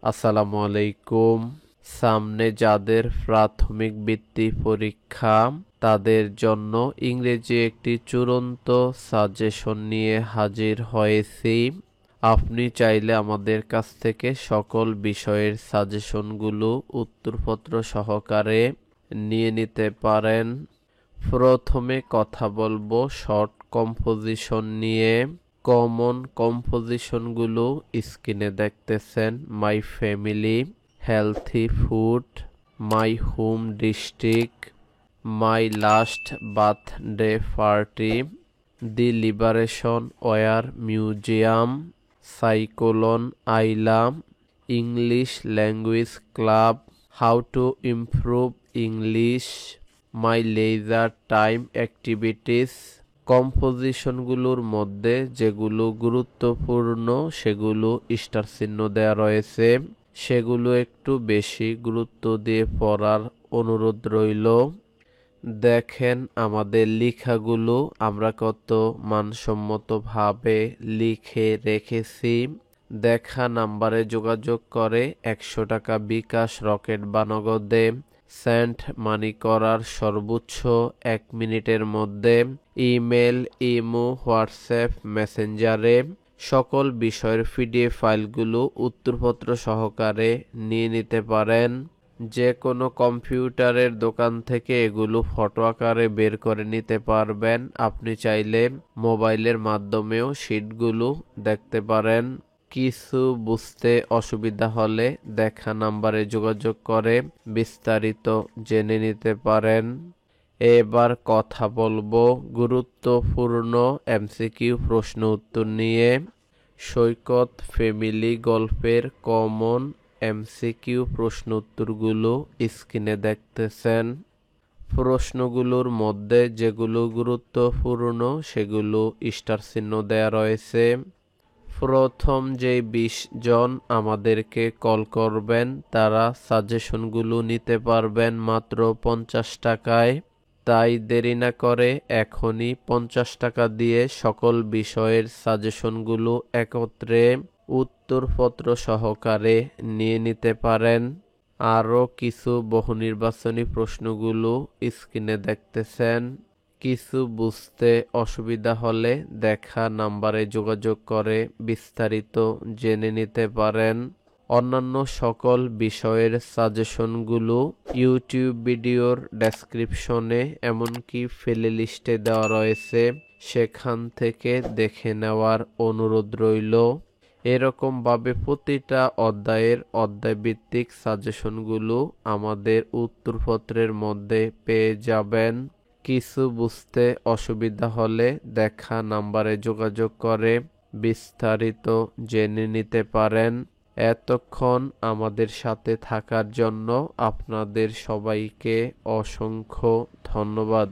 আসসালামু আলাইকুম। সামনে যাদের প্রাথমিক বৃত্তি পরীক্ষা তাদের জন্য ইংরেজি একটি চূড়ান্ত সাজেশন নিয়ে হাজির হয়েছি। আপনি চাইলে আমাদের কাছ থেকে সকল বিষয়ের সাজেশনগুলো উত্তরপত্র সহকারে নিয়ে নিতে পারেন। প্রথমে কথা বলবো শর্ট কম্পোজিশন নিয়ে। কমন কম্পোজিশনগুলো স্ক্রিনে দেখতেছেন। My family, healthy food, my home district, my last birthday party, the liberation war museum, cyclone Aila, English language club, how to improve English, my leisure time activities. কম্পোজিশনগুলোর মধ্যে যেগুলো গুরুত্বপূর্ণ সেগুলো স্টার চিহ্ন দেওয়া রয়েছে, সেগুলো একটু বেশি গুরুত্ব দিয়ে পড়ার অনুরোধ রইল। দেখেন আমাদের লেখাগুলো আমরা কত মানসম্মতভাবে লিখে রেখেছি। দেখা নাম্বারে যোগাযোগ করে 100 টাকা বিকাশ, রকেট বা নগদে সেন্ড মানি করার সর্বোচ্চ 1 মিনিটের মধ্যে ইমেল, ইমো, হোয়াটসঅ্যাপ, মেসেঞ্জারে সকল বিষয়ের পিডিএফ ফাইলগুলো উত্তরপত্র সহকারে নিয়ে নিতে পারেন। যে কোনো কম্পিউটারের দোকান থেকে এগুলো ফটো আকারে বের করে নিতে পারবেন। আপনি চাইলে মোবাইলের মাধ্যমেও শীটগুলো দেখতে পারেন। কিছু বুঝতে অসুবিধা হলে দেখা নাম্বারে যোগাযোগ করে বিস্তারিত জেনে নিতে পারেন। এবার কথা বলবো গুরুত্বপূর্ণ এমসিকিউ প্রশ্ন উত্তর নিয়ে। সৈকত ফ্যামিলি গল্পের কমন এমসিকিউ প্রশ্ন উত্তরগুলো স্ক্রিনে দেখতেছেন। প্রশ্নগুলোর মধ্যে যেগুলো গুরুত্বপূর্ণ সেগুলো স্টার চিহ্ন দেয়া রয়েছে। প্রথম যে 20 জন আমাদেরকে কল করবেন তারা সাজেশনগুলো নিতে পারবেন মাত্র 50 টাকায়। তাই দেরি না করে এখনই 50 টাকা দিয়ে সকল বিষয়ের সাজেশনগুলো একত্রে উত্তরপত্র সহকারে নিয়ে নিতে পারেন। আরও কিছু বহুনির্বাচনী প্রশ্নগুলো স্ক্রিনে দেখতেছেন। কিছু বুঝতে অসুবিধা হলে দেখা নাম্বারে যোগাযোগ করে বিস্তারিত জেনে নিতে পারেন। অন্যান্য সকল বিষয়ের সাজেশনগুলো ইউটিউব ভিডিওর ডেসক্রিপশনে এমনকি প্লে লিস্টে দেওয়া রয়েছে, সেখান থেকে দেখে নেওয়ার অনুরোধ রইল। এরকমভাবে প্রতিটা অধ্যায়ের অধ্যায়ভিত্তিক সাজেশনগুলো আমাদের উত্তরপত্রের মধ্যে পেয়ে যাবেন। কিছু বুঝতে অসুবিধা হলে দেখা নাম্বারে যোগাযোগ করে বিস্তারিত জেনে নিতে পারেন। এতক্ষণ আমাদের সাথে থাকার জন্য আপনাদের সবাইকে অসংখ্য ধন্যবাদ।